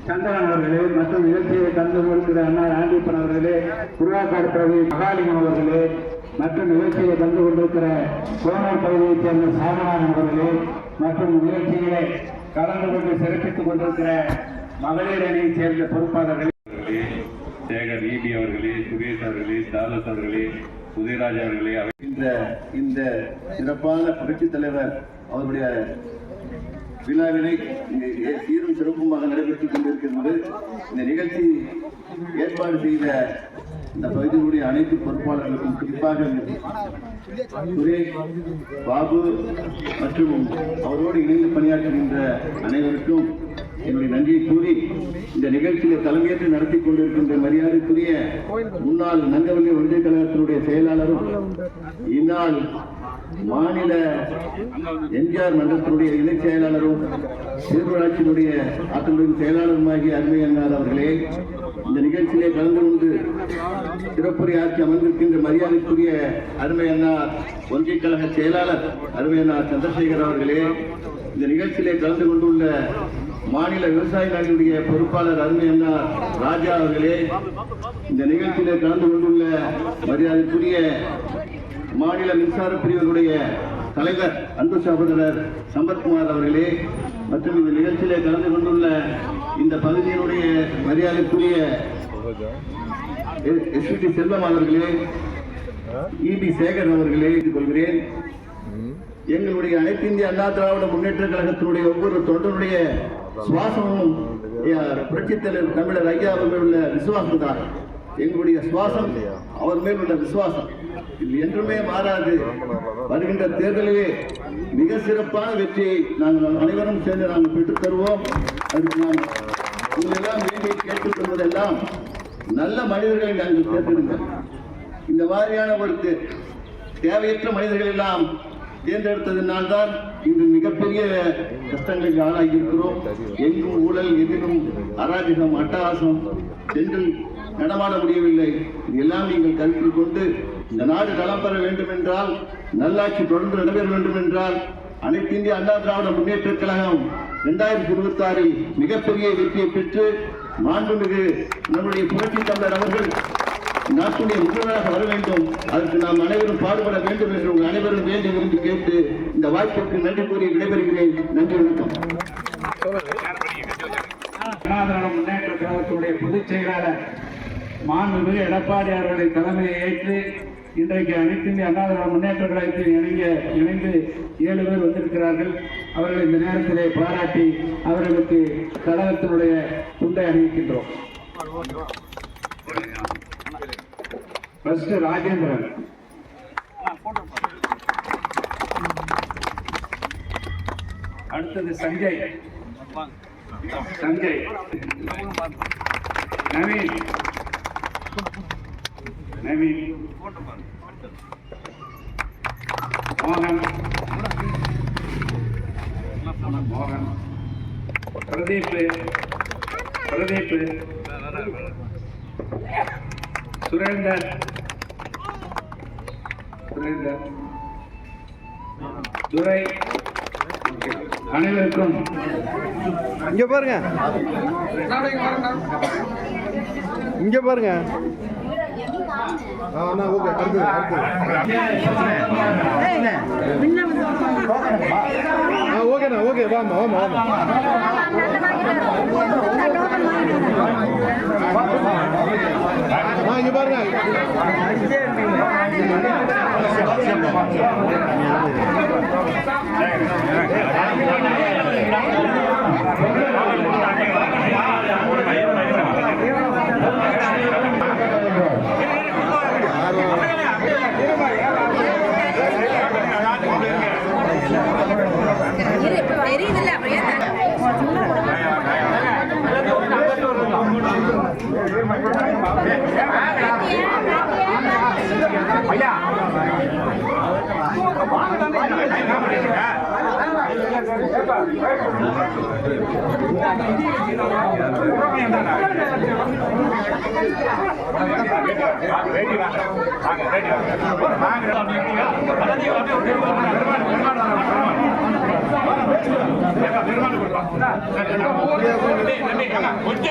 சந்திரன் அவர்களே மற்றும் நிகழ்ச்சியை கலந்து கொள்கிற அண்ணா ஆண்டிப்பன் அவர்களே, குருவாக்காடு பகுதி மகாலிங்கம் அவர்களே மற்றும் நிகழ்ச்சியை கலந்து கொண்டிருக்கிற கோனூர் பகுதியைச் சேர்ந்த சாமிநாதன் அவர்களே மற்றும் நிகழ்ச்சிகளை கலந்து கொண்டு சிறப்பித்துக் கொண்டிருக்கிற மகளிர் அணியைச் சேர்ந்த பொறுப்பாளர்களே, சேகர் ஈபி அவர்களே, சுரேஷ் அவர்களே, தாலஸ் அவர்களே, உதயராஜ் அவர்களே, இந்த சிறப்பான புரட்சித் தலைவர் அவருடைய விழாவினை சீரும் சிறப்புமாக நடைபெற்றுக் கொண்டிருக்கிறது. இந்த நிகழ்ச்சி ஏற்பாடு செய்த இந்த பகுதியினுடைய அனைத்து பொறுப்பாளர்களுக்கும், குறிப்பாக சுரேஷ், பாபு மற்றும் அவரோடு இணைந்து பணியாற்றுகின்ற அனைவருக்கும் என்னுடைய நன்றியை கூறி, இந்த நிகழ்ச்சியை தலைமையேற்று நடத்தி கொண்டிருக்கின்ற மரியாதைக்குரிய முன்னாள் நங்கவல்லி ஒன்றிய கழகத்தினுடைய செயலாளரும் இந்நாள் மாநில எம்ஜிஆர் மன்றத்தினுடைய இணை செயலாளரும் பேரூராட்சியினுடைய ஆற்றலின் செயலாளருமாகிய அருமை அண்ணார் அவர்களே, இந்த நிகழ்ச்சியிலே கலந்து கொண்டு சிறப்புரையாற்றி அமர்ந்திருக்கின்ற மரியாதைக்குரிய அருமை அண்ணார் ஒன்றிய கழக செயலாளர் அருமை அண்ணார் சந்திரசேகர் அவர்களே, இந்த நிகழ்ச்சியிலே கலந்து கொண்டுள்ள மாநில விவசாய அணியுடைய பொறுப்பாளர் அருமை அண்ணார் ராஜா அவர்களே, இந்த நிகழ்ச்சியிலே கலந்து கொண்டுள்ள மரியாதைக்குரிய மாநில மின்சார பிரிவினுடைய தலைவர் அன்பு சகோதரர் சம்பத்குமார் அவர்களே, மற்றும் இந்த நிகழ்ச்சியிலே கலந்து கொண்டுள்ள இந்த பகுதியினுடைய மரியாதைக்குரிய எஸ்பி செல்வம் அவர்களே, இபி சேகர் அவர்களே கொள்கிறேன். எங்களுடைய அனைத்து இந்திய அண்ணா திராவிட முன்னேற்ற கழகத்தினுடைய ஒவ்வொரு தொண்டனுடைய சுவாசமும் புரட்சித் தலைவர் தமிழர் ஐயா அவர்கள் உள்ள விசுவாசம் தான். எங்களுடைய சுவாசம் அவர் மேல் உள்ள விசுவாசம் இது என்றுமே மாறாது. வருகின்ற தேர்தலிலே மிக சிறப்பான வெற்றியை நாங்கள் அனைவரும் சேர்ந்து நாங்கள் பெற்றுத் தருவோம். அதுக்கு நாம் உங்களெல்லாம் வேண்டி கேட்டுக் கொள்வதெல்லாம் நல்ல மனிதர்களை நாங்கள் தேர்ந்தெடுங்கள். இந்த மாதிரியான ஒரு தேவையற்ற மனிதர்கள் எல்லாம் தேர்ந்தெடுத்ததினால்தான் இன்று மிகப்பெரிய கஷ்டங்களுக்கு ஆளாகி இருக்கிறோம். எங்கும் ஊழல், எதிலும் அராஜகம், அட்டகாசம், சென்றில் நடமாட முடியவில்லை. இதெல்லாம் நீங்கள் கருத்தில் கொண்டு இந்த நாடு நலம் பெற வேண்டும் என்றால், நல்லாட்சி தொடர்ந்து நடைபெற வேண்டும் என்றால், அனைத்து இந்திய அண்ணா திராவிட முன்னேற்ற கழகம் 2026 மிகப்பெரிய வெற்றியை பெற்று மாண்புமிகு நம்முடைய புரட்சி தமிழர் அவர்கள் நாட்டுடைய முதல்வராக வர வேண்டும். அதற்கு நாம் அனைவரும் பாடுபட வேண்டும் என்று உங்கள் அனைவரும் வேண்டி விரும்பி கேட்டு இந்த வாய்ப்புக்கு நன்றி கூறி விடைபெறுகிறேன். நன்றி, வணக்கம். முன்னேற்ற கழகத்துடைய பொதுச் செயலாளர் மாண்புமிகு எடப்பாடி அவர்களை தலைமையை ஏற்று இன்றைக்கு அனைத்து இந்திய அண்ணா திராவிட முன்னேற்ற கழகத்தில் இணைந்து 7 பேர் வந்திருக்கிறார்கள். அவர்கள் இந்த நேரத்திலே பாராட்டி அவர்களுக்கு கழகத்தினுடைய துண்டை அணிவிக்கின்றோம். ராஜேந்திரன், அடுத்தது சஞ்சய், நவீன், மோகன், பிரதீப், சுரேந்தர், துரை, அனைவருக்கும் இங்க பாருங்க, இங்க பாருங்க. ஓகேண்ணா, ஓகே, வாமா வாமா வாமா. இங்க பாருங்க.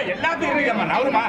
எல்லாத்தையும் இருக்கம்மா நவருமா